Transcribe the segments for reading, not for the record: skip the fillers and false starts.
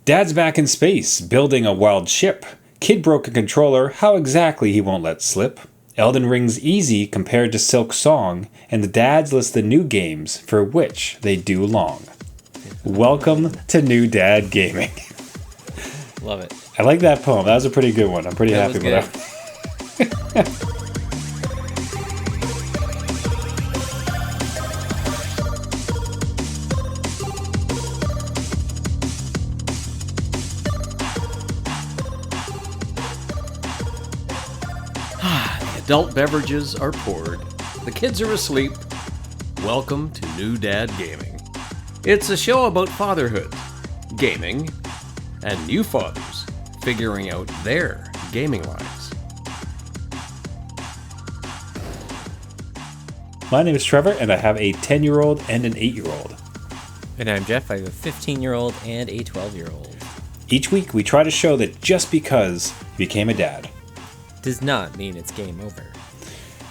Dad's back in space, building a wild ship. Kid broke a controller, how exactly he won't let slip. Elden Ring's easy compared to Silksong, and the dads list the new games for which they do long. Welcome to New Dad Gaming. Love it. I like that poem. That was a pretty good one. I'm pretty happy with that. Adult beverages are poured. The kids are asleep. Welcome to New Dad Gaming. It's a show about fatherhood, gaming, and new fathers figuring out their gaming lives. My name is Trevor, and I have a 10-year-old and an 8-year-old. And I'm Jeff. I have a 15-year-old and a 12-year-old. Each week, we try to show that just because you became a dad does not mean it's game over.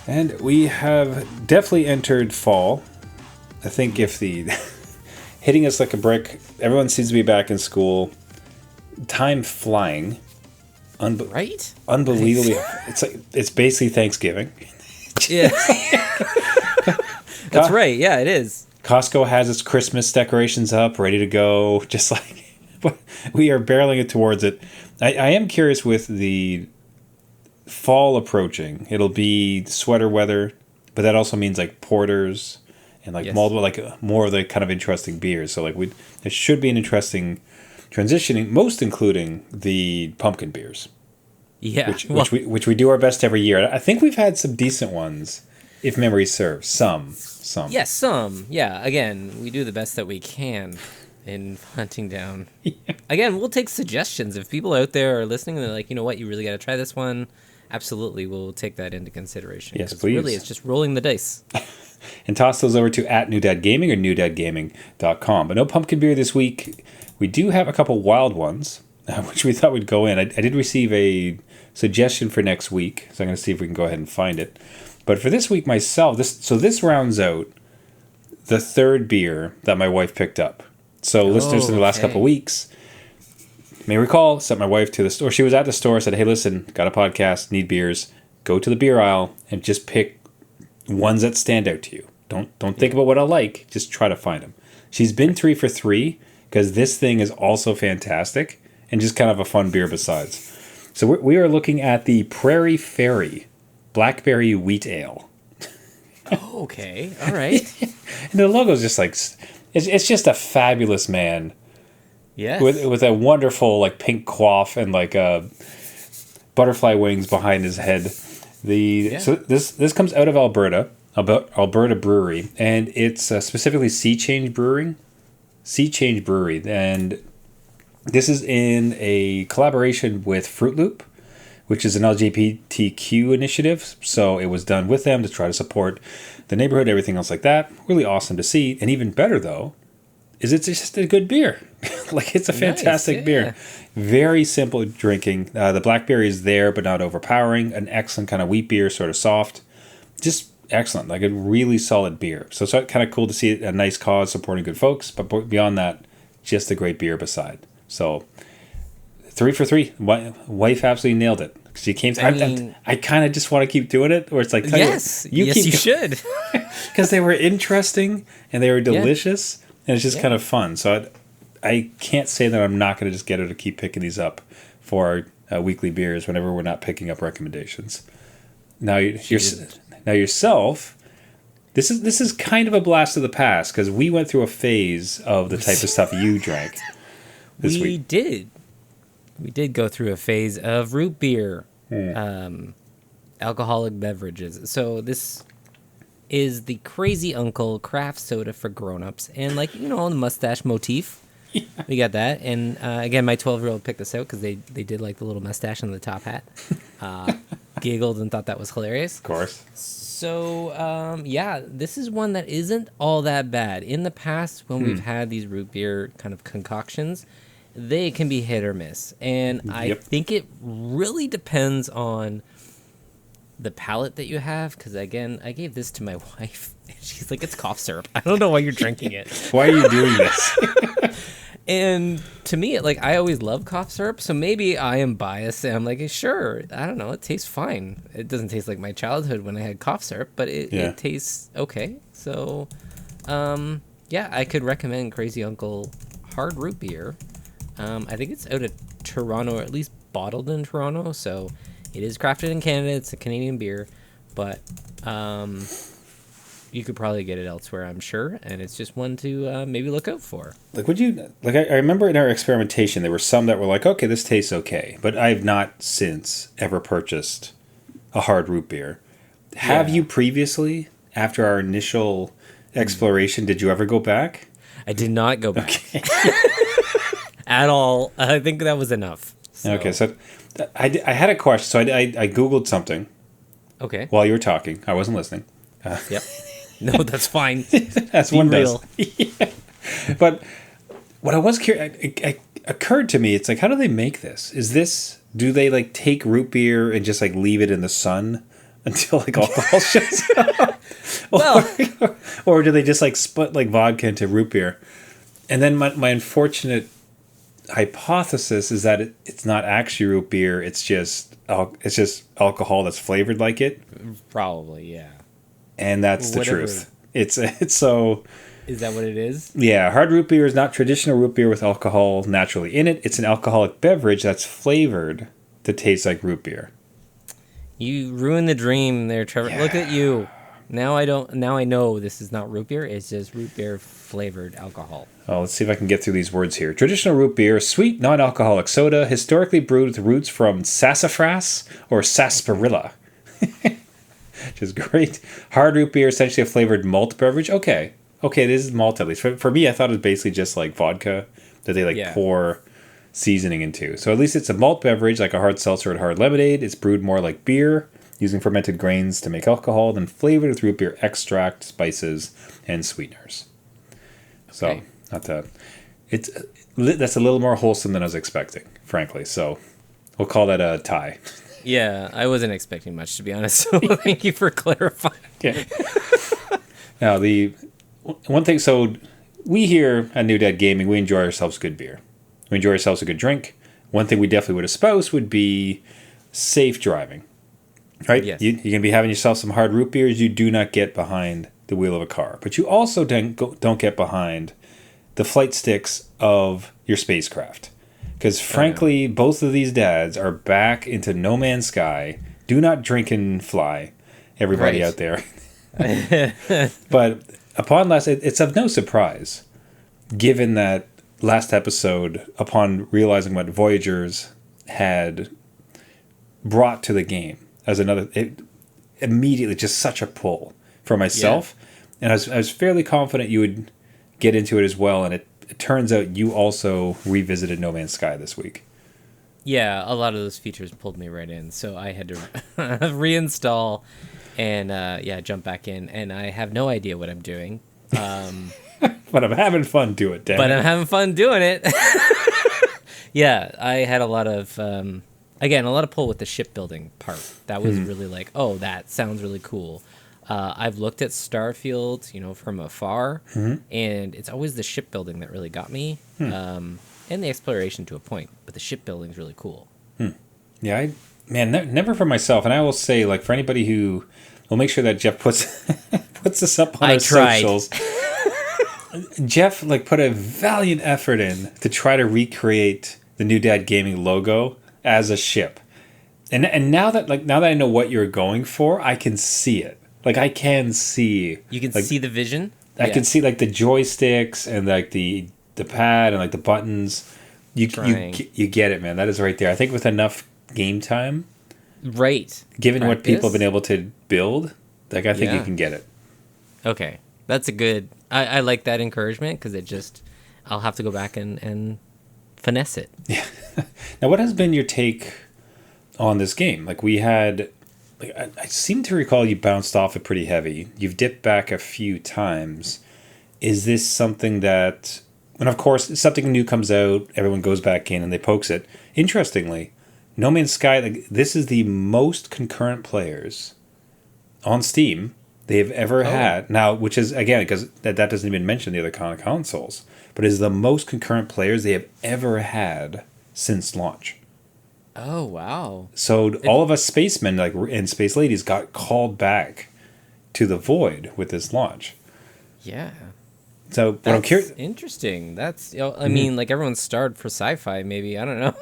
And we have definitely entered fall. I think if the hitting us like a brick, everyone seems to be back in school. Time flying. Right? Unbelievably. It's basically Thanksgiving. Yeah. That's right. Yeah, it is. Costco has its Christmas decorations up, ready to go. Just like we are barreling it towards it. I am curious with the fall approaching. It'll be sweater weather, but that also means like porters and like multiple, like more of the kind of interesting beers. So like it should be an interesting transitioning, most including the pumpkin beers. Yeah, which we do our best every year. I think we've had some decent ones, if memory serves. Some. Yes, some. Yeah. Again, we do the best that we can in hunting down. Yeah. Again, we'll take suggestions if people out there are listening and they're like, you know what, you really got to try this one. Absolutely, we'll take that into consideration. Yes, please. Really, it's just rolling the dice. And toss those over to @NewDadGaming or newdadgaming.com. But no pumpkin beer this week. We do have a couple wild ones, which we thought would go in. I did receive a suggestion for next week, so I'm going to see if we can go ahead and find it. But for this week myself, this rounds out the third beer that my wife picked up. So listeners in the last couple weeks may recall, sent my wife to the store. She was at the store, said, hey, listen, got a podcast, need beers. Go to the beer aisle and just pick ones that stand out to you. Don't think about what I like. Just try to find them. She's been 3 for 3 because this thing is also fantastic and just kind of a fun beer besides. So we are looking at the Prairie Fairy Blackberry Wheat Ale. Oh, okay. All right. And the logo is just like, it's just a fabulous man. Yes. With a wonderful like pink coif and like butterfly wings behind his head. So this comes out of Alberta Brewery, and it's specifically Sea Change Brewing, and this is in a collaboration with Fruit Loop, which is an LGBTQ initiative. So it was done with them to try to support the neighborhood, everything else like that. Really awesome to see, and even better though, is it's just a good beer. Like it's a fantastic beer. Very simple drinking. The blackberry is there, but not overpowering. An excellent kind of wheat beer, sort of soft. Just excellent. Like a really solid beer. So it's kind of cool to see a nice cause supporting good folks. But beyond that, just a great beer beside. So 3 for 3. Wife absolutely nailed it. She came. I kind of just want to keep doing it. Where it's like, yes, you should. Because they were interesting and they were delicious. Yeah. And it's just kind of fun. So I can't say that I'm not going to just get her to keep picking these up for our weekly beers whenever we're not picking up recommendations. Now yourself, this is kind of a blast of the past because we went through a phase of the type of stuff you drank this week. We did go through a phase of root beer, alcoholic beverages. So this is the Crazy Uncle craft soda for grown-ups. And like, the mustache motif. Yeah. We got that. And again, my 12-year-old picked this out because they did like the little mustache on the top hat. Giggled and thought that was hilarious. Of course. So, this is one that isn't all that bad. In the past, when we've had these root beer kind of concoctions, they can be hit or miss. And I think it really depends on the palate that you have, because again, I gave this to my wife and she's like, it's cough syrup. I don't know why you're drinking it. Why are you doing this? And to me, like, I always love cough syrup, so maybe I am biased and I'm like, sure, I don't know, it tastes fine. It doesn't taste like my childhood when I had cough syrup, but it tastes okay. So, yeah, I could recommend Crazy Uncle Hard Root Beer. I think it's out of Toronto, or at least bottled in Toronto, so it is crafted in Canada. It's a Canadian beer, but you could probably get it elsewhere, I'm sure, and it's just one to maybe look out for. Like, I remember in our experimentation, there were some that were like, okay, this tastes okay, but I've not since ever purchased a hard root beer. Have you previously, after our initial exploration, did you ever go back? I did not go back. Okay. At all. I think that was enough. So. Okay, so I had a question. So I Googled something. Okay. While you were talking. I wasn't listening. Yep. No, that's fine. That's Be one real. Does. Yeah. But what I was curious, it occurred to me, it's like, how do they make this? Do they like take root beer and just like leave it in the sun until like alcohol shows up? Or do they just like split like vodka into root beer? And then my unfortunate hypothesis is that it's not actually root beer. It's just alcohol that's flavored like it. Probably, yeah. And that's the truth. It's so. Is that what it is? Yeah, hard root beer is not traditional root beer with alcohol naturally in it. It's an alcoholic beverage that's flavored to taste like root beer. You ruined the dream there, Trevor. Yeah. Look at you. Now I know this is not root beer. It's just root beer flavored alcohol. Oh, let's see if I can get through these words here. Traditional root beer, sweet, non-alcoholic soda, historically brewed with roots from sassafras or sarsaparilla. Which is great. Hard root beer, essentially a flavored malt beverage. Okay, it is malt at least. For me, I thought it was basically just like vodka that they pour seasoning into. So at least it's a malt beverage, like a hard seltzer or hard lemonade. It's brewed more like beer, using fermented grains to make alcohol, then flavored with root beer extract, spices, and sweeteners. Okay. So that's a little more wholesome than I was expecting, frankly. So we'll call that a tie. Yeah, I wasn't expecting much, to be honest. So thank you for clarifying. Yeah. Now, the one thing, so we here at New Dad Gaming, we enjoy ourselves good beer. We enjoy ourselves a good drink. One thing we definitely would espouse would be safe driving. Right? Yes. You're going to be having yourself some hard root beers. You do not get behind the wheel of a car. But you also don't get behind the flight sticks of your spacecraft. Because frankly, both of these dads are back into No Man's Sky. Do not drink and fly, everybody out there. But upon it's of no surprise, given that last episode, upon realizing what Voyagers had brought to the game as immediately just such a pull for myself. Yeah. And I was fairly confident you would get into it as well, and it turns out you also revisited No Man's Sky this week. Yeah, a lot of those features pulled me right in, so I had to reinstall and jump back in, and I have no idea what I'm doing. But I'm having fun doing it, I'm having fun doing it. Yeah, I had a lot of pull with the shipbuilding part. That was really like, oh, that sounds really cool. I've looked at Starfield, from afar, and it's always the shipbuilding that really got me, and the exploration to a point. But the shipbuilding is really cool. Yeah, never for myself. And I will say, like, for anybody who will make sure that Jeff puts this up on our socials. Jeff put a valiant effort in to try to recreate the New Dad Gaming logo as a ship, and now that I know what you're going for, I can see it. I can see. You can see the vision? I can see, the joysticks and, the pad and, the buttons. You get it, man. That is right there. I think with enough game time. Right. Given what people have been able to build, I think you can get it. Okay. That's a good... I like that encouragement, because I'll have to go back and finesse it. Yeah. Now, what has been your take on this game? We had... I seem to recall you bounced off it pretty heavy. You've dipped back a few times. Is this something that... And of course, something new comes out, everyone goes back in and they pokes it. Interestingly, No Man's Sky, this is the most concurrent players on Steam they've ever had. Now, which is, again, because that doesn't even mention the other consoles. but is the most concurrent players they have ever had since launch. Oh, wow. So all of us spacemen and space ladies got called back to the void with this launch. Yeah. So what I'm curious, interesting. That's I mean, like everyone's starved for sci-fi. Maybe I don't know.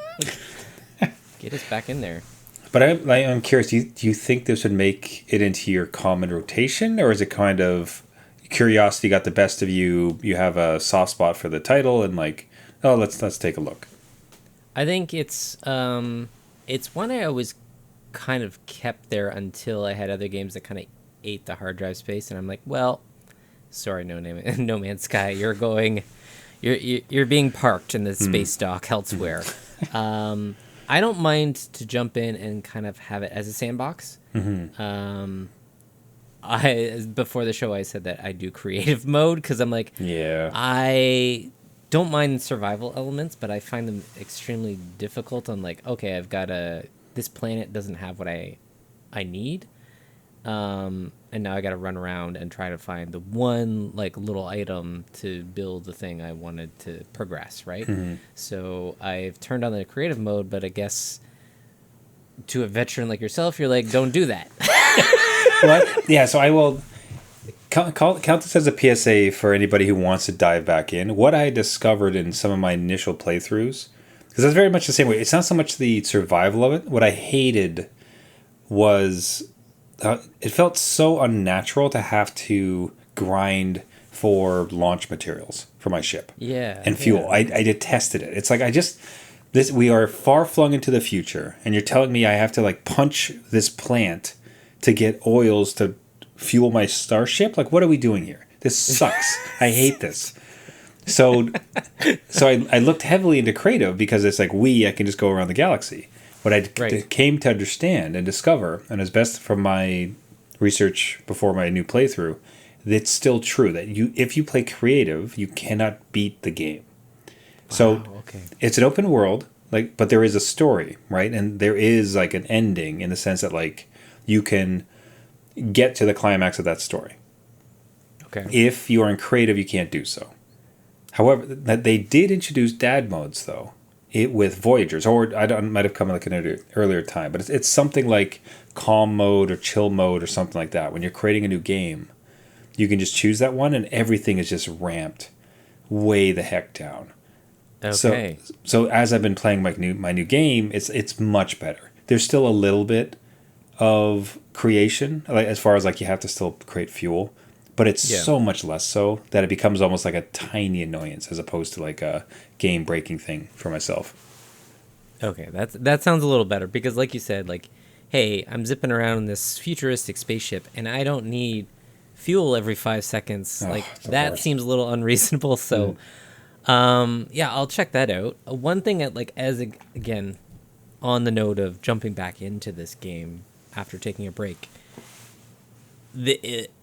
Get us back in there. But I'm curious. Do you think this would make it into your common rotation, or is it kind of curiosity got the best of you? You have a soft spot for the title, and like, oh, let's take a look. I think it's one I always kind of kept there until I had other games that kind of ate the hard drive space, and I'm like, well, sorry, No Man's Sky, you're being parked in the space dock elsewhere. I don't mind to jump in and kind of have it as a sandbox. Before the show I said that I do creative mode because I'm like, I don't mind survival elements, but I find them extremely difficult. I'm like, okay, I've got this planet doesn't have what I need. And now I got to run around and try to find the one like little item to build the thing I wanted to progress, right? So I've turned on the creative mode, but I guess to a veteran like yourself, you're like, don't do that. Yeah, so I will count this as a PSA for anybody who wants to dive back in. What I discovered in some of my initial playthroughs, because that's very much the same way. It's not so much the survival of it. What I hated was it felt so unnatural to have to grind for launch materials for my ship. And fuel. I detested it. It's like we are far flung into the future, and you're telling me I have to like punch this plant to get oils to fuel my starship? Like, what are we doing here? This sucks. I hate this. So I looked heavily into creative because it's like I can just go around the galaxy. What I came to understand and discover, and as best from my research before my new playthrough, it's still true that if you play creative, you cannot beat the game. So it's an open world, but there is a story, right? And there is like an ending in the sense that like you can get to the climax of that story. If you are in creative, you can't do so. However, that they did introduce dad modes though. With Voyagers, or might have come like an earlier time, but it's something like calm mode or chill mode or something like that. When you're creating a new game, you can just choose that one, and everything is just ramped way the heck down. So as I've been playing my new game, it's much better. There's still a little bit of creation, like as far as like you have to still create fuel, but it's so much less so that it becomes almost like a tiny annoyance as opposed to like a game-breaking thing for myself. Okay, that sounds a little better because like you said, like, hey, I'm zipping around in this futuristic spaceship and I don't need fuel every 5 seconds. That seems a little unreasonable. So, I'll check that out. One thing again, on the note of jumping back into this game after taking a break,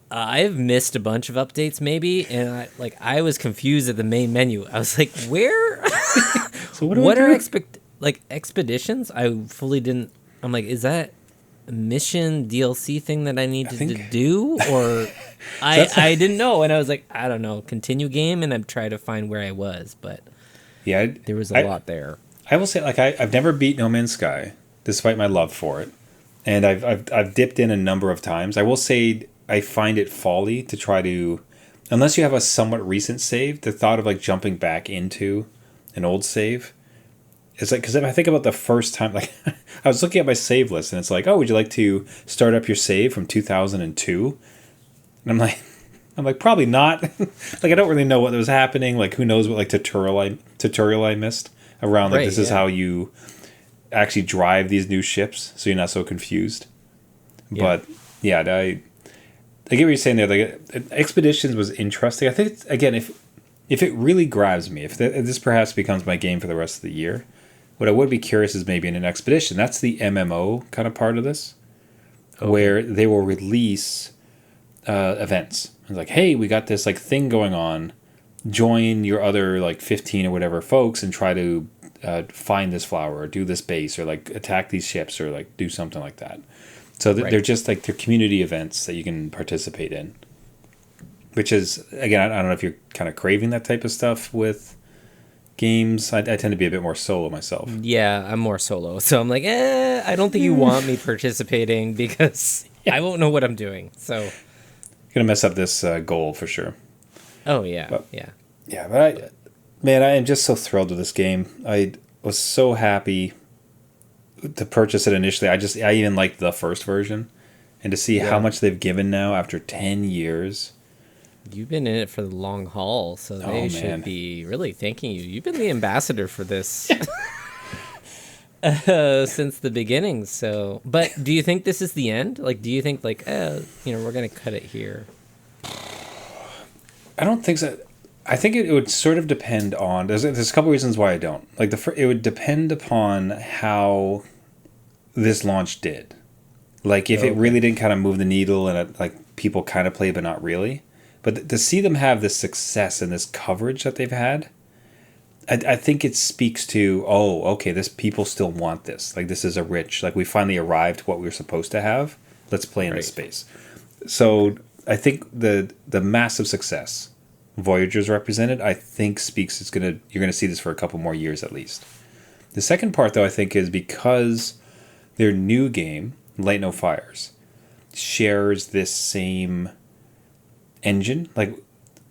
I've missed a bunch of updates maybe, and I was confused at the main menu. I was like, where? So what are expeditions? I fully didn't. I'm like, is that a mission DLC thing that I needed to do, or I didn't know, and I was like, I don't know. Continue game, and I'm trying to find where I was, but there was a lot there. I will say, I've never beat No Man's Sky, despite my love for it, and I've dipped in a number of times. I will say, I find it folly to try to, unless you have a somewhat recent save, the thought of like jumping back into an old save. It's like, because if I think about the first time, like I was looking at my save list and it's like, oh, would you like to start up your save from 2002? And I'm like, probably not. I don't really know what was happening. Like, who knows what tutorial I missed around. Like, this is how you actually drive these new ships, so you're not so confused. But I get what you're saying there. Like, Expeditions was interesting. I think again, if it really grabs me, if this perhaps becomes my game for the rest of the year, what I would be curious is maybe in an Expedition. That's the MMO kind of part of this, where they will release events. It's like, hey, we got this thing going on. Join your other 15 or whatever folks and try to find this flower or do this base or attack these ships or do something like that. So they're just they're community events that you can participate in. which is, again, I don't know if you're kind of craving that type of stuff with games. I tend to be a bit more solo myself. Yeah, I'm more solo. So I'm like, I don't think you want me participating because I won't know what I'm doing. So Gonna mess up this goal for sure. oh yeah, But- yeah. Yeah, but man, I am just so thrilled with this game. I was so happy to purchase it initially. I even liked the first version, and to see how much they've given now after 10 years. You've been in it for the long haul, so they man. should be really thanking you. You've been the ambassador for this since the beginning. So, but do you think this is the end? Like, do you think like, we're gonna cut it here? I don't think so. I think it would sort of depend on. There's a couple reasons why I don't like it would depend upon how this launch did. Like if it really didn't kind of move the needle and like people kind of played but not really. But to see them have this success and this coverage that they've had, I think it speaks to, oh, okay, this people still want this. Like this is like we finally arrived to what we were supposed to have. Let's play in this space. So I think the massive success Voyager's represented, I think speaks you're gonna see this for a couple more years at least. The second part though, I think, is because their new game, Light No Fires, shares this same engine. Like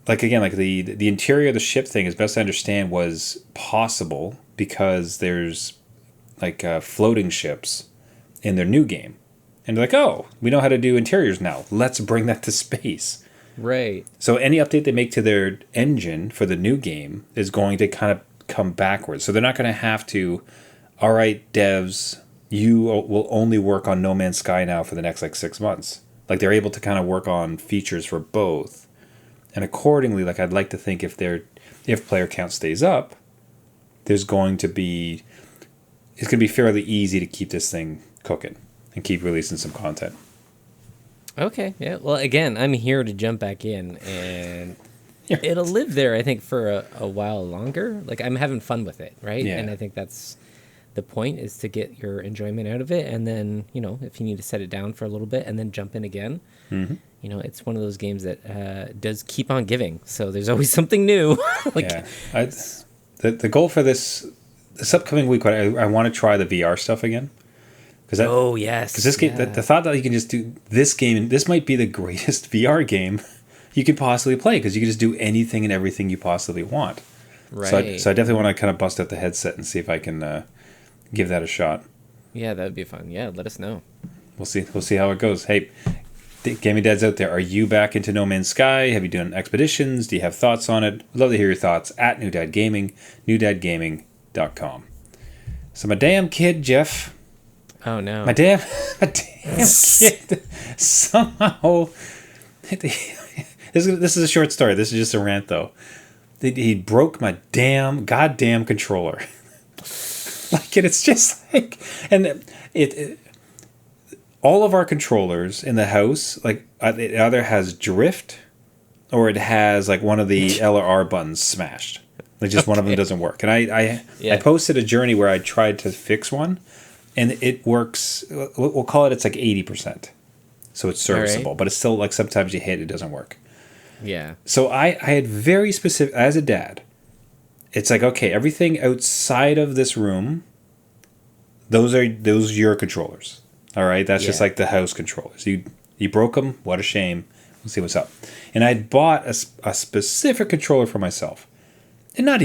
again, like the interior of the ship thing, as best I understand, was possible because there's like floating ships in their new game. And they're like, oh, we know how to do interiors now. Let's bring that to space. Right. So any update they make to their engine for the new game is going to kind of come backwards. So they're not going to have to, all right, devs, you will only work on No Man's Sky now for the next like 6 months. Like they're able to kind of work on features for both. And accordingly, like I'd like to think if player count stays up, it's going to be fairly easy to keep this thing cooking and keep releasing some content. Okay. Yeah. Well, again, I'm here to jump back in, and it'll live there, I think, for a while longer. Like I'm having fun with it, right? Yeah. And I think that's the point, is to get your enjoyment out of it, and then if you need to set it down for a little bit and then jump in again. Mm-hmm. It's one of those games that does keep on giving. So there's always something new. The goal for this upcoming week, I want to try the VR stuff again. Yes. Because this game, the thought that you can just do this game, this might be the greatest VR game you could possibly play, because you can just do anything and everything you possibly want. Right. So I definitely want to kind of bust out the headset and see if I can give that a shot. Yeah, that would be fun. Yeah, let us know. We'll see how it goes. Hey, gaming dads out there, are you back into No Man's Sky? Have you done expeditions? Do you have thoughts on it? I'd love to hear your thoughts at New Dad Gaming, newdadgaming.com. So my damn kid, Jeff. Oh no. My damn kid somehow. This is a short story. This is just a rant, though. He broke my goddamn controller. Like, and it's just like, and it all of our controllers in the house, like, it either has drift or it has like one of the LR buttons smashed. Like, just one of them doesn't work. And I posted a journey where I tried to fix one. And it works, we'll call it, it's like 80%. So it's serviceable. Right. But it's still like sometimes you hit, it doesn't work. Yeah. So I had very specific, as a dad, it's like, okay, everything outside of this room, those are your controllers. All right? That's just like the house controllers. You broke them, what a shame. We'll see what's up. And I bought a specific controller for myself. And not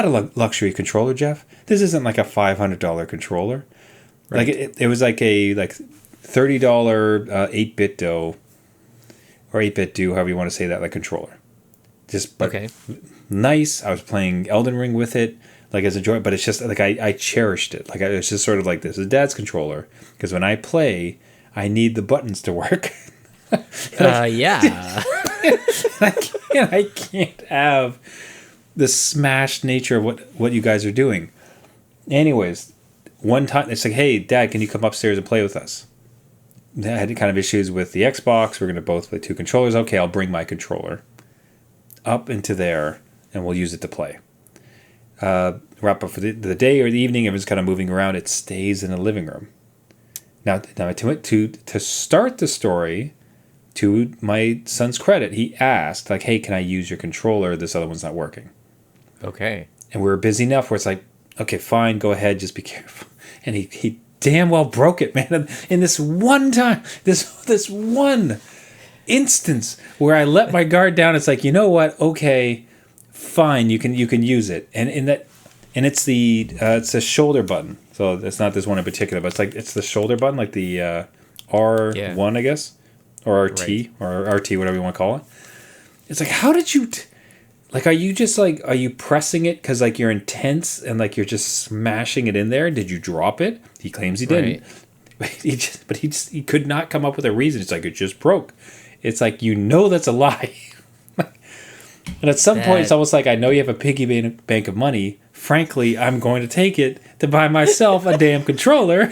a luxury controller, Jeff. This isn't like a $500 controller. Right. Like it was like a $30 8-bit do, or 8-bit do, however you want to say that, like controller. Just nice. I was playing Elden Ring with it, like as a joy, but it's just like I cherished it. Like it's just sort of like this is Dad's controller, because when I play, I need the buttons to work. Yeah. I can't have the smashed nature of what you guys are doing. Anyways. One time, it's like, hey, Dad, can you come upstairs and play with us? I had kind of issues with the Xbox. We're going to both play 2 controllers. Okay, I'll bring my controller up into there, and we'll use it to play. Wrap up for the day or the evening. Everyone's kind of moving around. It stays in the living room. Now to start the story, to my son's credit, he asked, like, hey, can I use your controller? This other one's not working. Okay. And we were busy enough where it's like, okay, fine, go ahead, just be careful. And he damn well broke it, man. In this one time, this one instance where I let my guard down, it's like, you know what? Okay, fine, you can use it. And it's a shoulder button. So it's not this one in particular, but it's the shoulder button, like the R1, I guess, or RT, right. Or RT, whatever you want to call it. It's like, how did you... Like, are you pressing it because, like, you're intense and, like, you're just smashing it in there? Did you drop it? He claims he didn't. Right. But he could not come up with a reason. It's like, it just broke. It's like, that's a lie. And at some point, it's almost like, I know you have a piggy bank of money. Frankly, I'm going to take it to buy myself a damn controller.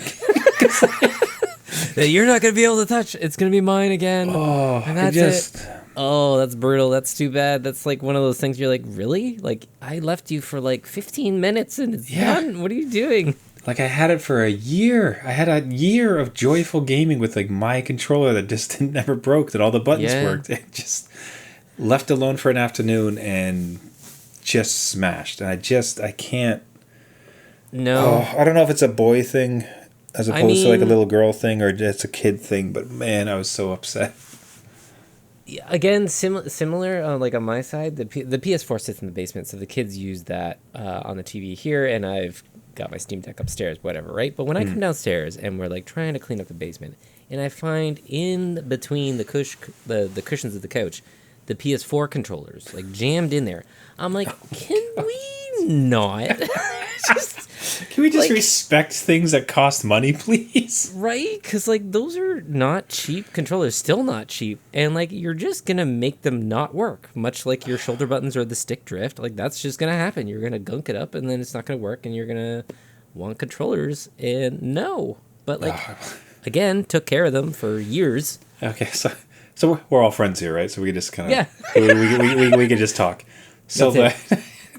That you're not going to be able to touch. It's going to be mine again. Oh, and that's it. Oh, that's brutal. That's too bad. That's like one of those things you're like, really? Like, I left you for like 15 minutes and it's done. What are you doing? Like, I had it for a year. I had a year of joyful gaming with, like, my controller that just never broke, that all the buttons worked. It just left alone for an afternoon and just smashed. And I can't. No. Oh, I don't know if it's a boy thing as opposed to, like, a little girl thing, or it's a kid thing, but, man, I was so upset. Again, similar, like on my side, the PS4 sits in the basement, so the kids use that on the TV here, and I've got my Steam Deck upstairs, whatever, right? But when I come downstairs and we're like trying to clean up the basement, and I find in between the cushions of the couch, the PS4 controllers like jammed in there, I'm like, can we not? Can we just respect things that cost money, please? Right? Because, like, those are not cheap controllers. Still not cheap. And, like, you're just going to make them not work. Much like your shoulder buttons or the stick drift. Like, that's just going to happen. You're going to gunk it up, and then it's not going to work, and you're going to want controllers. And no. But, like, again, took care of them for years. Okay, so we're all friends here, right? So we can just kind of... Yeah. we can just talk. So it'd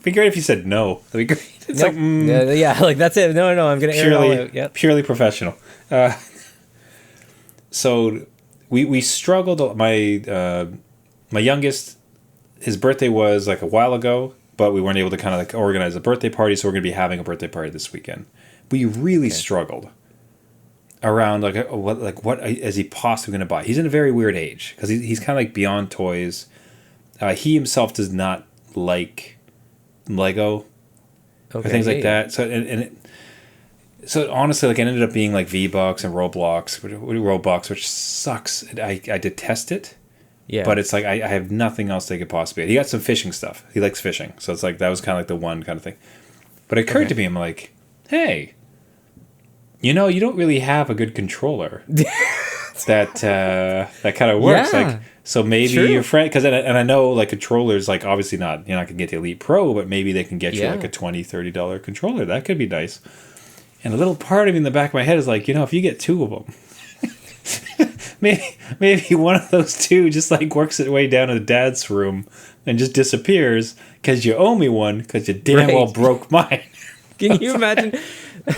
be great if you said no. It'd be great. It's like like that's it. No, I'm gonna air it all out. Yep. Purely professional. So we struggled. My youngest, his birthday was like a while ago, but we weren't able to kind of like organize a birthday party. So we're gonna be having a birthday party this weekend. We really struggled around what is he possibly gonna buy? He's in a very weird age because he's kind of like beyond toys. He himself does not like Lego. Or things like that. So so honestly, like, it ended up being like V-Bucks and Roblox, which sucks. I detest it. Yeah. But it's like I have nothing else they could possibly. He got some fishing stuff. He likes fishing, so it's like that was kind of like the one kind of thing. But it occurred to me, I'm like, hey, you don't really have a good controller that kind of works. Yeah. Like, so maybe your friend, because and I know like controllers, like obviously you're not gonna get the Elite Pro, but maybe they can get you like a $20-$30 controller. That could be nice. And a little part of me in the back of my head is like, if you get two of them, maybe one of those two just like works its way down to Dad's room and just disappears because you owe me one because you damn well broke mine. Can you imagine?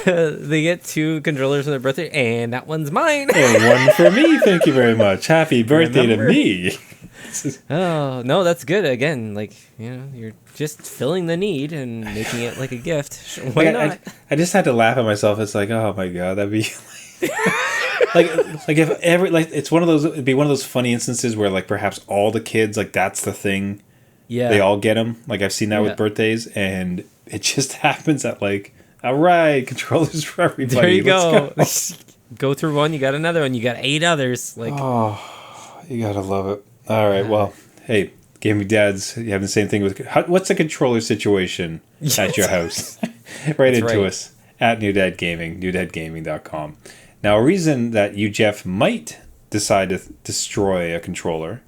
They get two controllers for their birthday, and that one's mine. And one for me, thank you very much. Happy birthday to me. Oh, no, that's good. Again, like, you're just filling the need and making it like a gift. Why not? I just had to laugh at myself. It's like, oh my God, that'd be like if ever, like, it'd be one of those funny instances where like perhaps all the kids, like, that's the thing. Yeah. They all get them. Like, I've seen that with birthdays, and it just happens that like, all right, controllers for everybody. There you go. Go through one, you got another one, you got 8 others. Like, you gotta love it. All right, well, hey, gaming dads, you have the same thing with. What's the controller situation at your house? Us at New Dad Gaming, newdadgaming.com. Now, a reason that you, Jeff, might decide to destroy a controller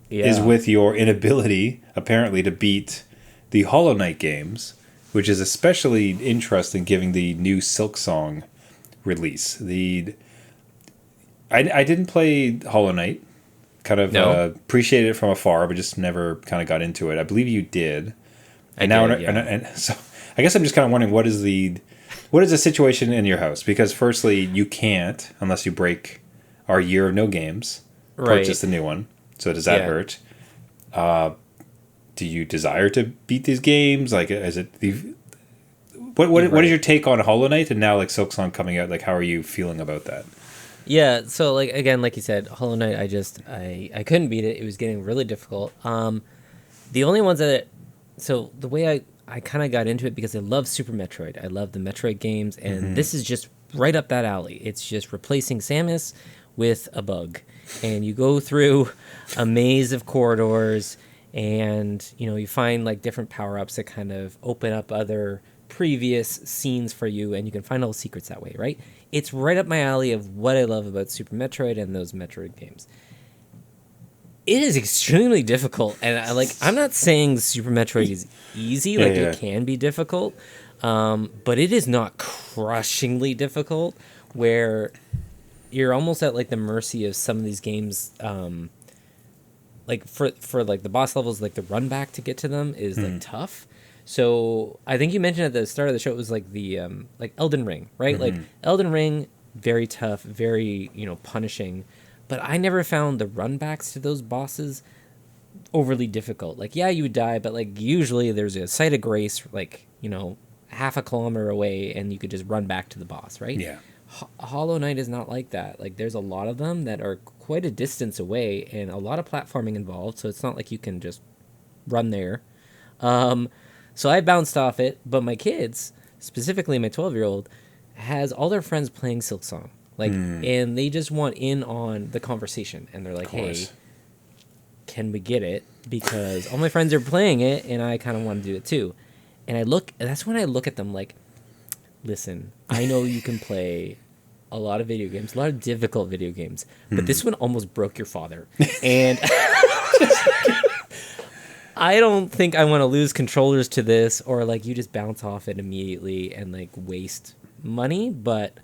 is with your inability, apparently, to beat the Hollow Knight games, which is especially interesting given the new Silksong release. I didn't play Hollow Knight. Kind of appreciated it from afar, but just never kind of got into it. I believe you did. And so I guess I'm just kind of wondering what is the situation in your house? Because firstly, you can't unless you break our year of no games. purchase the new one. So does that hurt? Do you desire to beat these games? Like, is it the... What is your take on Hollow Knight and now like Silksong coming out? Like, how are you feeling about that? Yeah, so like again, like you said, Hollow Knight, I couldn't beat it. It was getting really difficult. The only ones so the way I kind of got into it because I love Super Metroid. I love the Metroid games, and this is just right up that alley. It's just replacing Samus with a bug, and you go through a maze of corridors, and you find like different power-ups that kind of open up other previous scenes for you, and you can find all the secrets that way, right? It's right up my alley of what I love about Super Metroid and those Metroid games. It is extremely difficult, and I'm not saying Super Metroid is easy. It can be difficult, but it is not crushingly difficult where you're almost at like the mercy of some of these games. Like for like the boss levels, like the run back to get to them is like tough. So I think you mentioned at the start of the show it was like the like Elden Ring, right? Like Elden Ring, very tough, very punishing, but I never found the run backs to those bosses overly difficult. Like you would die, but like usually there's a site of grace, like half a kilometer away, and you could just run back to the boss, right? Yeah. Hollow Knight is not like that. Like there's a lot of them that are quite a distance away, and a lot of platforming involved. So it's not like you can just run there. So I bounced off it, but my kids, specifically my 12-year-old, has all their friends playing Silksong. Like, and they just want in on the conversation. And they're like, hey, can we get it? Because all my friends are playing it, and I kind of want to do it too. And that's when I look at them like, listen, I know you can play a lot of video games, a lot of difficult video games, but this one almost broke your father. And... I don't think I want to lose controllers to this, or like you just bounce off it immediately and like waste money. But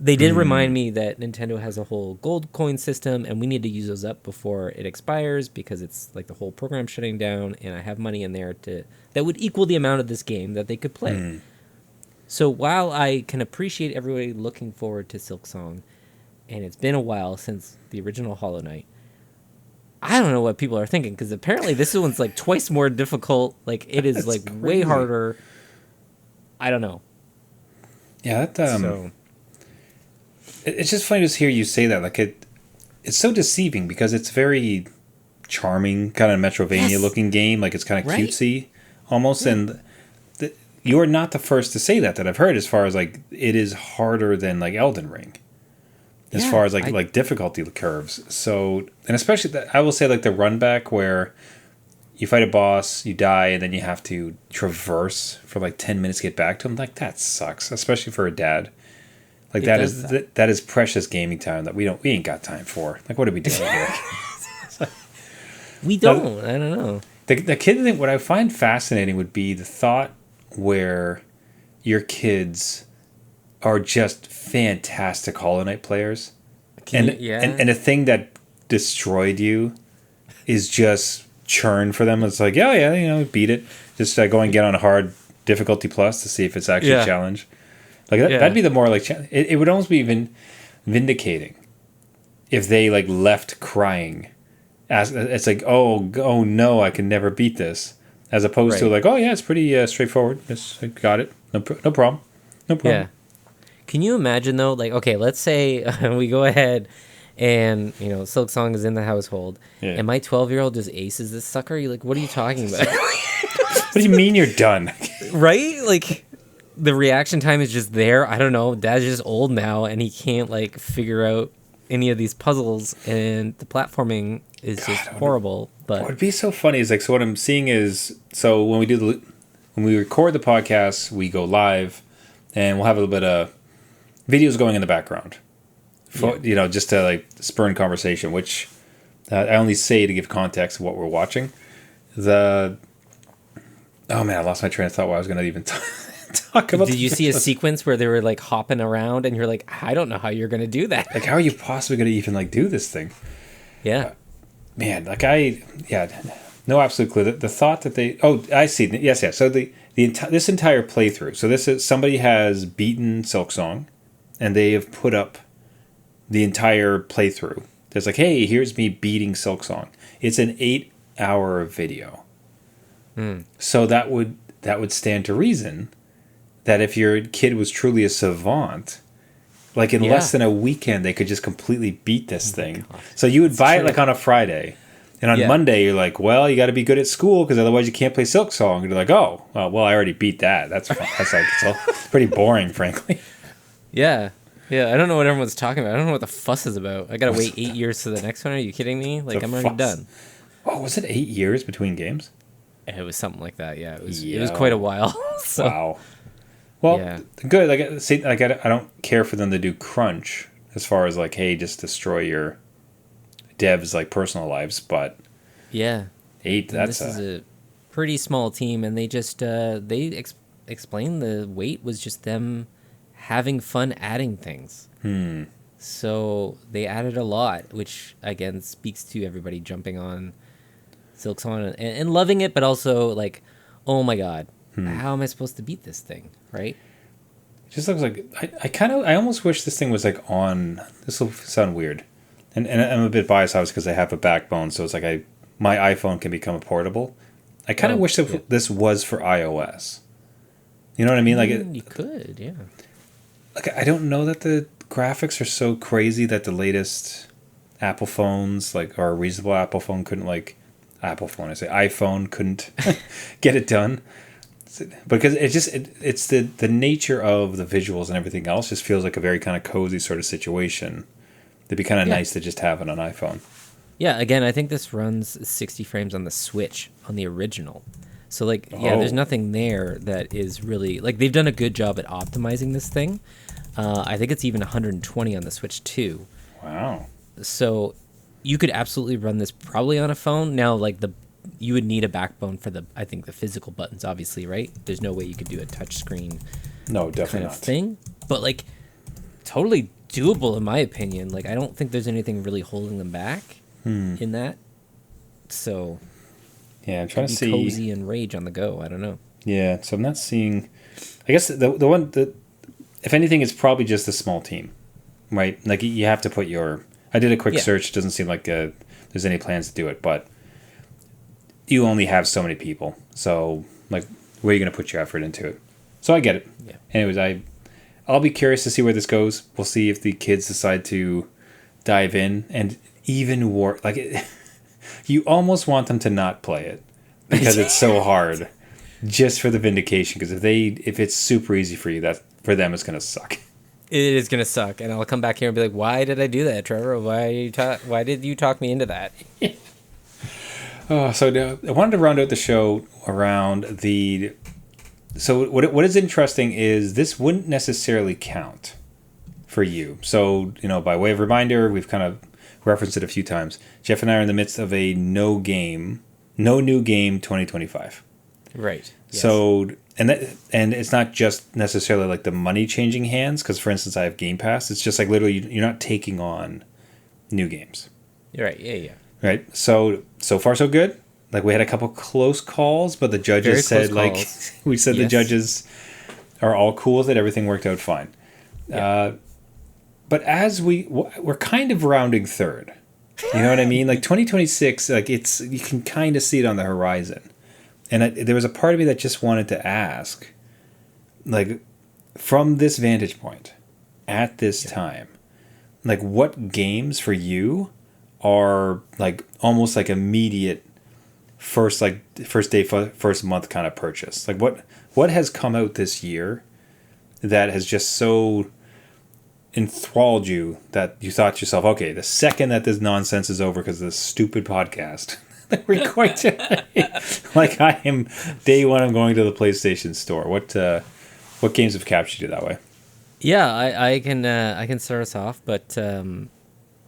they did remind me that Nintendo has a whole gold coin system, and we need to use those up before it expires because it's like the whole program shutting down, and I have money in there that would equal the amount of this game that they could play. So while I can appreciate everybody looking forward to Silksong, and it's been a while since the original Hollow Knight, I don't know what people are thinking, because apparently this one's like twice more difficult. Like it is like crazy. Way harder. I don't know. Yeah, it's just funny to hear you say that. Like it's so deceiving because it's very charming, kind of Metrovania looking game. Like it's kind of cutesy almost, and you're not the first to say that I've heard. As far as like it is harder than like Elden Ring. As far as like difficulty curves. So, and especially I will say like the run back where you fight a boss, you die, and then you have to traverse for like 10 minutes to get back to him. Like that sucks, especially for a dad. Like that is precious gaming time that we ain't got time for. Like what are we doing here? We don't. I don't know. The kid thing, what I find fascinating would be the thought where your kids are just fantastic Hollow Knight players. And a thing that destroyed you is just churn for them. It's like, beat it. Just go and get on a hard difficulty plus to see if it's actually a challenge. Like that'd be the more like it would almost be even vindicating if they like left crying. As it's like, oh no, I can never beat this. As opposed to like, it's pretty straightforward. Just got it. No problem. No problem. Yeah. Can you imagine though? Like, okay, let's say we go ahead and Silksong is in the household, and my 12-year-old just aces this sucker. You're like, what are you talking about? What do you mean you're done? Right? Like, the reaction time is just there. I don't know. Dad's just old now, and he can't like figure out any of these puzzles, and the platforming is just horrible. But what would be so funny is like, so what I'm seeing is, so when we record the podcast, we go live, and we'll have a little bit of videos going in the background, just to like spur conversation, which I only say to give context of what we're watching. I lost my train of thought while I was going to even talk about. Did you see a sequence where they were like hopping around, and you're like, I don't know how you're going to do that. Like, how are you possibly going to even like do this thing? Yeah, man. Like no absolute clue. The thought that they. Oh, I see. Yes. So this entire playthrough. So this is somebody has beaten Silksong, and they have put up the entire playthrough There's like, hey, here's me beating Silksong. It's an 8-hour video. So that would stand to reason that if your kid was truly a savant, like in less than a weekend, they could just completely beat this thing. God. So you would buy it like on a Friday. And on Monday, you're like, well, you got to be good at school because otherwise you can't play Silksong. And you're like, oh, well, I already beat that. That's fun. It's pretty boring, frankly. Yeah. Yeah, I don't know what everyone's talking about. I don't know what the fuss is about. I got to wait 8 years to the next one. Are you kidding me? Like, I'm already done. Oh, was it 8 years between games? It was something like that, yeah. It was quite a while. So. Wow. Well, good. Like, see, like I don't care for them to do crunch as far as like, hey, just destroy your devs like personal lives, but yeah, 8. This is a pretty small team, and they just explained the wait was just them having fun adding things. So they added a lot, which again speaks to everybody jumping on Silksong and loving it, but also like, oh my god, how am I supposed to beat this thing, right? It just looks like I almost wish this thing was like on. This will sound weird, and I'm a bit biased obviously because I have a backbone, so it's like my iPhone can become a portable. I kind of wish that this was for iOS. You know what I mean? Like you could, yeah. Like I don't know that the graphics are so crazy that the latest Apple phones, like, or a reasonable Apple phone couldn't iPhone couldn't get it done. Because it's the nature of the visuals and everything else just feels like a very kind of cozy sort of situation. It'd be kind of nice to just have it on iPhone. Yeah, again, I think this runs 60 frames on the Switch, on the original. So, like, there's nothing there that is really... Like, they've done a good job at optimizing this thing. I think it's even 120 on the Switch, too. Wow. So, you could absolutely run this probably on a phone. Now, like, you would need a backbone for the physical buttons, obviously, right? There's no way you could do a touchscreen kind of thing. But, like, totally doable, in my opinion. Like, I don't think there's anything really holding them back in that. So... Yeah, I'm trying to see cozy and rage on the go. I don't know. Yeah, so I'm not seeing. I guess the one that, if anything, it's probably just a small team, right? Like you have to put your. I did a quick search. It doesn't seem like there's any plans to do it, but you only have so many people. So like, where are you going to put your effort into it? So I get it. Yeah. Anyways, I'll be curious to see where this goes. We'll see if the kids decide to dive in and even like it. You almost want them to not play it because it's so hard, just for the vindication. Because if it's super easy for you, that for them it's gonna suck. It is gonna suck, and I'll come back here and be like, "Why did I do that, Trevor? Why did you talk me into that?" So I wanted to round out the show around the. So what is interesting is this wouldn't necessarily count for you. So by way of reminder, we've kind of referenced it a few times. Jeff and I are in the midst of a no new game 2025. Right. Yes. So and it's not just necessarily like the money changing hands, because for instance I have Game Pass. It's just like literally you're not taking on new games. You're right. Yeah. Right. So far so good. Like we had a couple close calls, but the judges said like we said the judges are all cool with it. Everything worked out fine. Yeah. But as we're kind of rounding third, you know what I mean? Like 2026, like you can kind of see it on the horizon. And there was a part of me that just wanted to ask, like, from this vantage point, at this time, like, what games for you are like almost like immediate first day, first month kind of purchase? Like, what has come out this year that has just so enthralled you that you thought to yourself, okay, the second that this nonsense is over because of this stupid podcast, we're going to like I am day one. I'm going to the PlayStation Store. What games have captured you that way? Yeah, I can start us off, but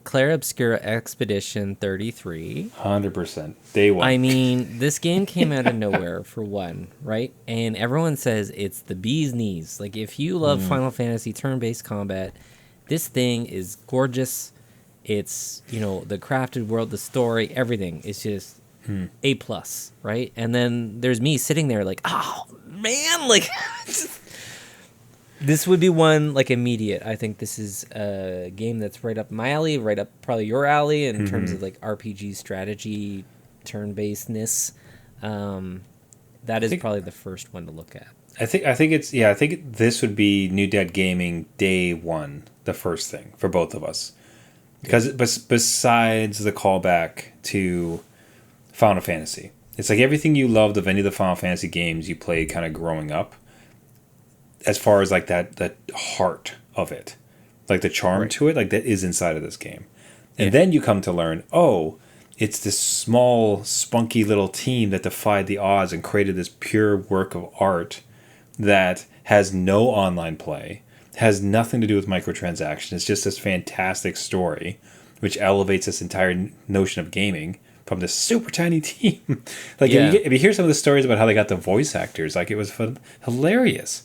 Claire Obscura Expedition 33. 100% day one. I mean, this game came out of nowhere for one, right? And everyone says it's the bee's knees. Like if you love Final Fantasy turn-based combat, this thing is gorgeous. It's, the crafted world, the story, everything is just A+, right? And then there's me sitting there like, oh, man, like... This would be one like immediate. I think this is a game that's right up my alley, right up probably your alley in terms of like RPG strategy, turn-basedness. That is probably the first one to look at. I think this would be New Dad Gaming day one, the first thing for both of us. Because besides the callback to Final Fantasy, it's like everything you loved of any of the Final Fantasy games you played kind of growing up, as far as like that heart of it, like the charm to it, like that is inside of this game. And then you come to learn, oh, it's this small, spunky little team that defied the odds and created this pure work of art that has no online play, has nothing to do with microtransactions. It's just this fantastic story, which elevates this entire notion of gaming from this super tiny team. If you hear some of the stories about how they got the voice actors, like it was hilarious.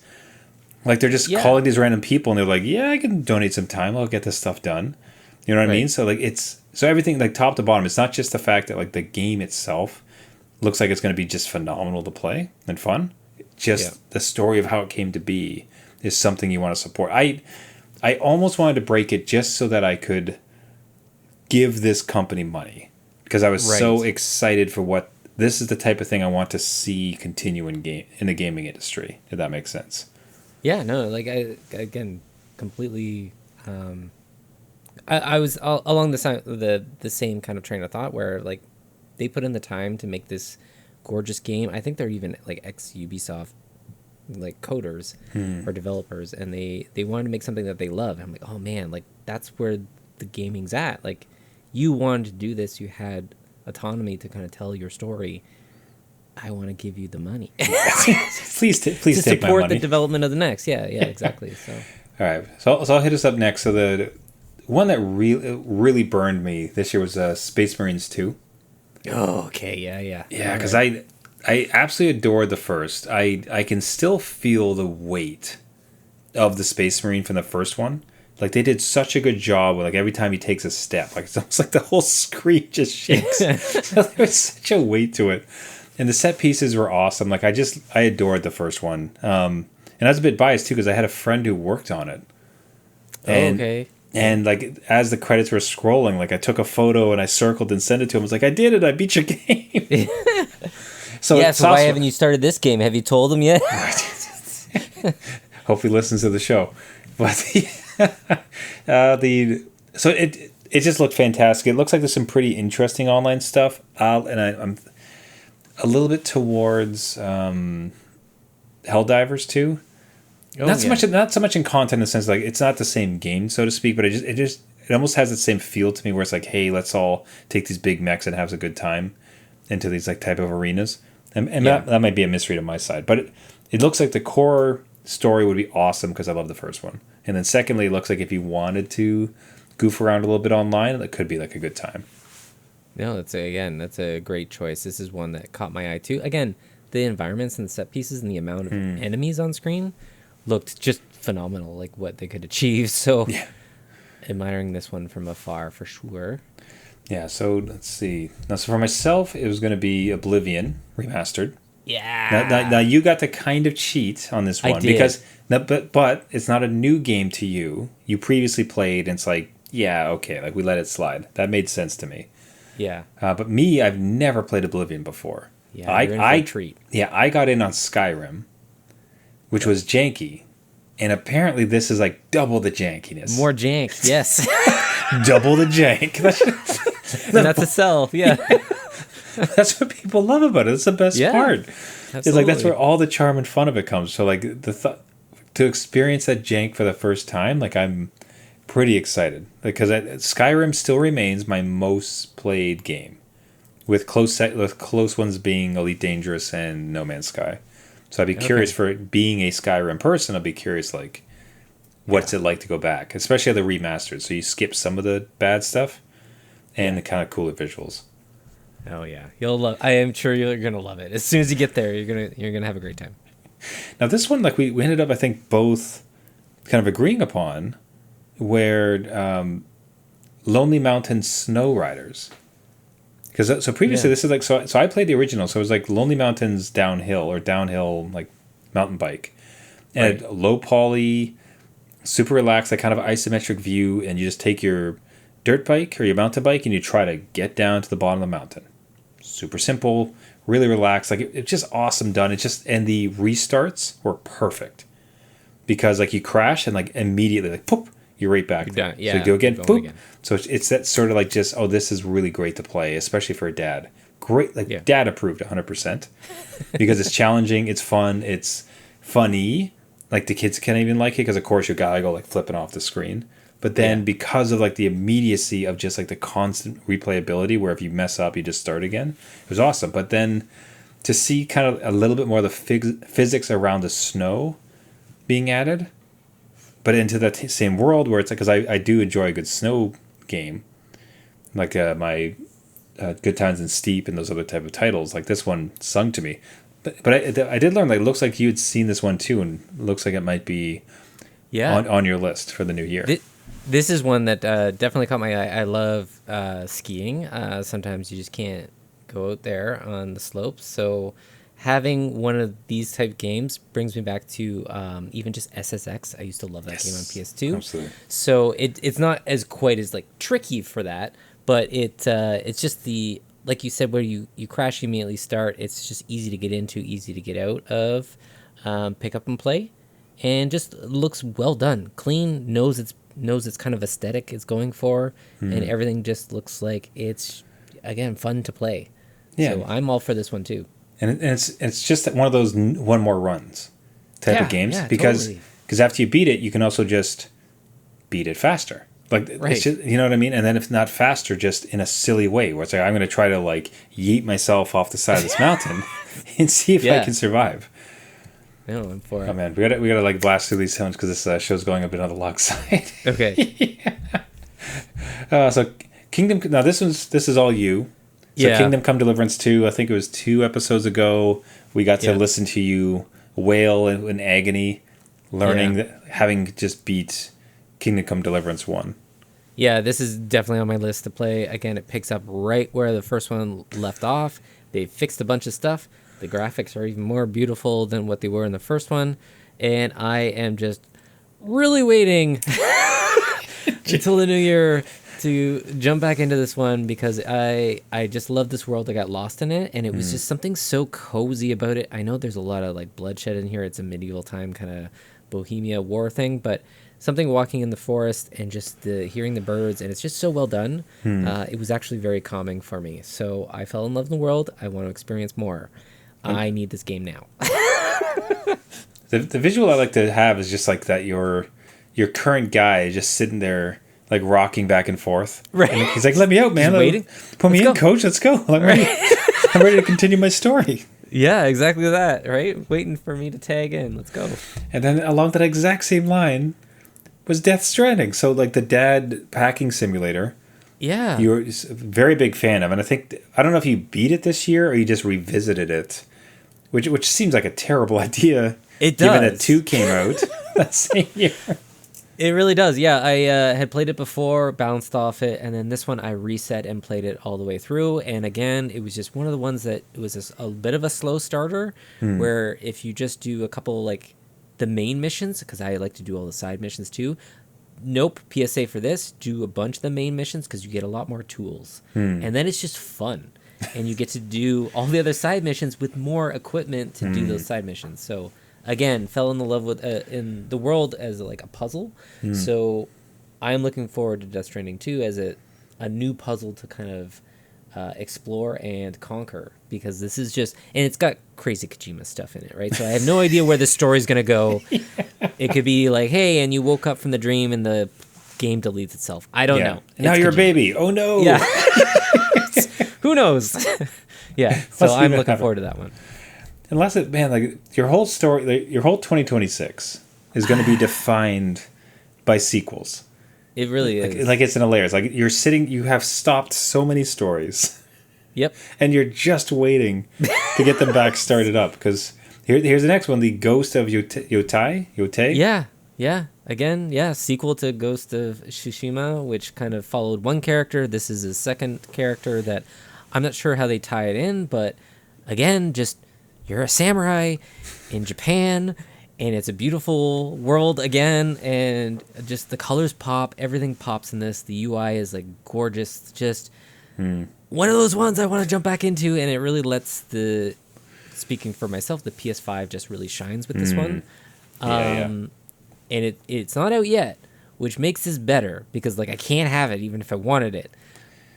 Like they're just calling these random people and they're like, yeah, I can donate some time. I'll get this stuff done. You know what I mean? So like so everything like top to bottom, it's not just the fact that like the game itself looks like it's going to be just phenomenal to play and fun. Just the story of how it came to be is something you want to support. I almost wanted to break it just so that I could give this company money because I was so excited for what this is the type of thing I want to see continue in the gaming industry. If that makes sense. Yeah, no, like I completely. I was along the same kind of train of thought where like they put in the time to make this gorgeous game. I think they're even like ex-Ubisoft like coders or developers, and they wanted to make something that they love. And I'm like, oh man, like that's where the gaming's at. Like you wanted to do this, you had autonomy to kind of tell your story. I want to give you the money. please take my money. To support the development of the next. Yeah, exactly. So all right, so I'll hit us up next. So the one that really burned me this year was Space Marines 2. Oh, okay, yeah. Yeah, because I absolutely adored the first. I can still feel the weight of the Space Marine from the first one. Like they did such a good job with like every time he takes a step, like it's almost like the whole screen just shakes. There was such a weight to it, and the set pieces were awesome. Like I adored the first one, and I was a bit biased too because I had a friend who worked on it. Okay. And like as the credits were scrolling, like I took a photo and I circled and sent it to him. I was like, I did it! I beat your game. So why haven't you started this game? Have you told him yet? Hope he listens to the show. But so it just looked fantastic. It looks like there's some pretty interesting online stuff. And I'm a little bit towards Helldivers 2. Not so much in content in the sense like it's not the same game, so to speak, but it almost has the same feel to me where it's like, hey, let's all take these big mechs and have a good time into these like type of arenas. And that might be a misread on my side, but it looks like the core story would be awesome because I love the first one. And then secondly, it looks like if you wanted to goof around a little bit online, it could be like a good time. No, that's a great choice. This is one that caught my eye too. Again, the environments and the set pieces and the amount of enemies on screen looked just phenomenal, like what they could achieve. So admiring this one from afar for sure. Yeah, so let's see. Now, so for myself, it was going to be Oblivion Remastered. Yeah. Now you got to kind of cheat on this one. I did. Because, but it's not a new game to you. You previously played, and it's like, yeah, okay, like we let it slide. That made sense to me. Yeah. But me, I've never played Oblivion before. Yeah, you're in for a treat. Yeah, I got in on Skyrim, which was janky. And apparently this is like double the jankiness. More jank, yes. Double the jank. And that's a sell, yeah. That's what people love about it. It's the best part. Absolutely. It's like that's where all the charm and fun of it comes. So like to experience that jank for the first time, like I'm pretty excited because Skyrim still remains my most played game, with close ones being Elite Dangerous and No Man's Sky. So I'd be curious for being a Skyrim person. I'd be curious like what's it like to go back, especially the remastered. So you skip some of the bad stuff and the kind of cooler visuals. Oh yeah, you'll love. I am sure you're gonna love it. As soon as you get there, you're gonna have a great time. Now this one, like we ended up, I think, both kind of agreeing upon, where Lonely Mountain Snow Riders. Because so previously this is like so I played the original, so it was like Lonely Mountains downhill like mountain bike, And low poly, super relaxed, that kind of isometric view, and you just take your dirt bike or your mountain bike and you try to get down to the bottom of the mountain. Super simple, really relaxed. Like it's just awesome done. And the restarts were perfect because like you crash and like immediately like poop, you're right back there. Yeah, so you go again, poop. Again. So it's that sort of like just, oh, this is really great to play, especially for a dad. Great, like dad approved 100% because it's challenging, it's fun, it's funny. Like the kids can't even like it because of course you gotta go like flipping off the screen. But then because of like the immediacy of just like the constant replayability where if you mess up you just start again, it was awesome. But then to see kind of a little bit more of the physics around the snow being added, but into that same world where it's like, because I do enjoy a good snow game, like my Good Times and Steep and those other type of titles. Like this one sung to me. But I did learn, like, it looks like you had seen this one too, and it looks like it might be on your list for the new year. This is one that definitely caught my eye. I love skiing. Sometimes you just can't go out there on the slopes. So having one of these type games brings me back to even just SSX. I used to love that game on PS2. Absolutely. So it's not as quite as like tricky for that, but it's just the, like you said, where you crash, you immediately start. It's just easy to get into, easy to get out of, pick up and play, and just looks well done, clean. Knows its kind of aesthetic it's going for, and everything just looks like it's again fun to play. Yeah, so I'm all for this one too. And it's just one of those one more runs type of games because after you beat it, you can also just beat it faster. Like, it's just, you know what I mean? And then if not faster, just in a silly way, where it's like, I'm going to try to, like, yeet myself off the side of this mountain and see if I can survive. No, I'm for it. Oh, man. We gotta like, blast through these sounds because this show's going a bit on the long side. Okay. So, Kingdom... Now, this is all you. So, Kingdom Come Deliverance 2, I think it was 2 episodes ago, we got to listen to you wail in agony, learning that, having just beat Kingdom Come Deliverance 1. Yeah, this is definitely on my list to play. Again, it picks up right where the first one left off. They fixed a bunch of stuff. The graphics are even more beautiful than what they were in the first one. And I am just really waiting until the new year to jump back into this one because I just love this world. I got lost in it, and it was just something so cozy about it. I know there's a lot of like bloodshed in here. It's a medieval time kind of Bohemia war thing, but something walking in the forest and just hearing the birds, and it's just so well done. It was actually very calming for me. So I fell in love in the world. I want to experience more. I need this game now. The visual I like to have is just like that your current guy is just sitting there like rocking back and forth. Right. And he's like, let me out, man. Waiting. Put me in, coach. Let's go. I'm ready. I'm ready to continue my story. Yeah, exactly that, right? Waiting for me to tag in. Let's go. And then along that exact same line was Death Stranding. So like the dad packing simulator. Yeah. You're a very big fan of. And I don't know if you beat it this year or you just revisited it, which seems like a terrible idea. It does. Given that 2 came out that same year. It really does. Yeah, I had played it before, bounced off it, and then this one I reset and played it all the way through. And again, it was just one of the ones that it was a bit of a slow starter, where if you just do a couple, like, the main missions, because I like to do all the side missions too, nope, PSA for this, do a bunch of the main missions because you get a lot more tools. And then it's just fun. And you get to do all the other side missions with more equipment to do those side missions. So... Again, fell in love with in the world as like a puzzle. So I'm looking forward to Death Stranding 2 as a new puzzle to kind of explore and conquer, because this is just, and it's got crazy Kojima stuff in it, right? So I have no idea where the story's going to go. It could be like, hey, and you woke up from the dream and the game deletes itself. I don't know. Now you're Kojima. A baby. Oh, no. Yeah. Who knows? Yeah. So I'm looking forward to that one. Unless like your whole story, like, your whole 2026 is going to be defined by sequels. It really is. Like it's in a layers. Like you have stopped so many stories. Yep. And you're just waiting to get them back started up. Because here's the next one, The Ghost of Yotei. Yeah. Again, sequel to Ghost of Tsushima, which kind of followed one character. This is a second character that I'm not sure how they tie it in, but again, just... You're a samurai in Japan, and it's a beautiful world again, and just the colors pop, everything pops in this. The UI is like gorgeous, just one of those ones I want to jump back into, and it really lets speaking for myself, the PS5 just really shines with this one. And it's not out yet, which makes this better because like I can't have it even if I wanted it.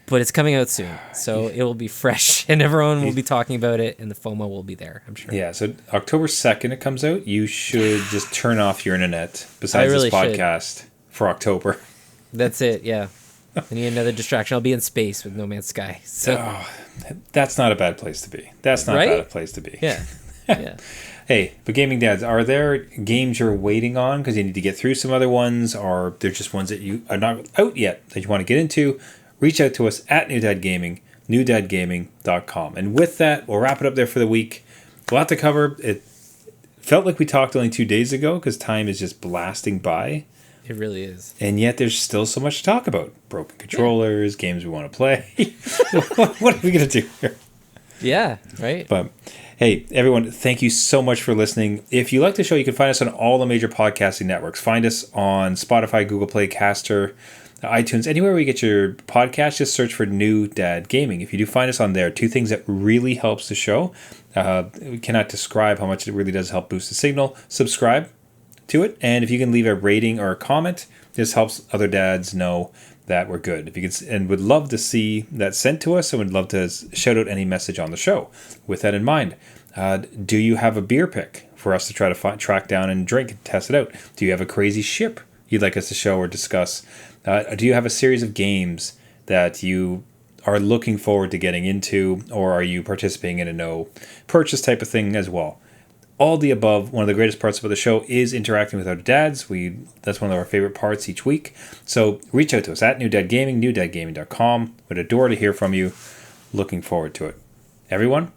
But it's coming out soon, so it will be fresh, and everyone will be talking about it, and the FOMO will be there, I'm sure. Yeah, so October 2nd it comes out. You should just turn off your internet besides really this podcast for October. That's it, yeah. I need another distraction. I'll be in space with No Man's Sky. So that's not a bad place to be. That's not a bad place to be. Yeah, yeah. Hey, but gaming dads, are there games you're waiting on because you need to get through some other ones, or they're just ones that you are not out yet that you want to get into? Reach out to us at New Dad Gaming, newdadgaming.com. And with that, we'll wrap it up there for the week. We'll have to cover, it felt like we talked only 2 days ago because time is just blasting by. It really is. And yet there's still so much to talk about. Broken controllers, games we want to play. What are we going to do here? Yeah, right. But hey, everyone, thank you so much for listening. If you like the show, you can find us on all the major podcasting networks. Find us on Spotify, Google Play, Caster, iTunes, anywhere where you get your podcast. Just search for New Dad Gaming. If you do find us on there, two things that really helps the show. We cannot describe how much it really does help boost the signal. Subscribe to it, and if you can leave a rating or a comment, this helps other dads know that we're good. If you can, and would love to see that sent to us, and would love to shout out any message on the show. With that in mind, do you have a beer pick for us to try to track down and drink and test it out? Do you have a crazy ship you'd like us to show or discuss? Do you have a series of games that you are looking forward to getting into, or are you participating in a no purchase type of thing as well? All the above. One of the greatest parts about the show is interacting with our dads. That's one of our favorite parts each week. So reach out to us at New Dad Gaming, newdadgaming.com. Would adore to hear from you. Looking forward to it. Everyone,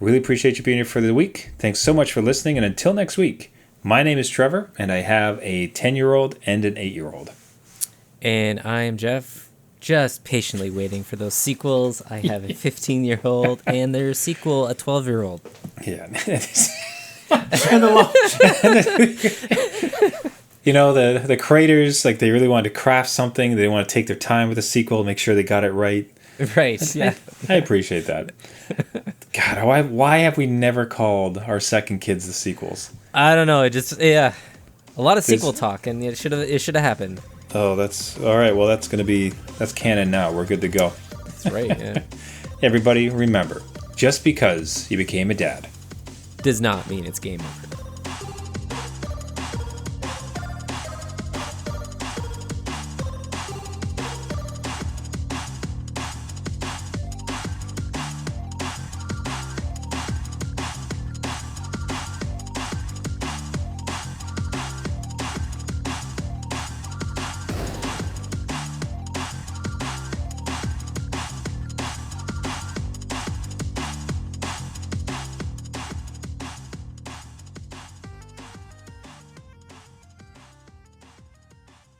really appreciate you being here for the week. Thanks so much for listening, and until next week, my name is Trevor, and I have a 10-year-old and an 8-year-old. And I am Jeff, just patiently waiting for those sequels. I have a 15-year-old, and their sequel, a 12-year-old. Yeah. You know, the creators, like, they really wanted to craft something. They want to take their time with the sequel, make sure they got it right. Right, yeah. I appreciate that. God, why have we never called our second kids the sequels? I don't know. It just, yeah. A lot of sequel talk, and it should have happened. Oh, that's all right. Well, that's canon now. We're good to go. That's right. Yeah. Everybody, remember, just because you became a dad does not mean it's game over.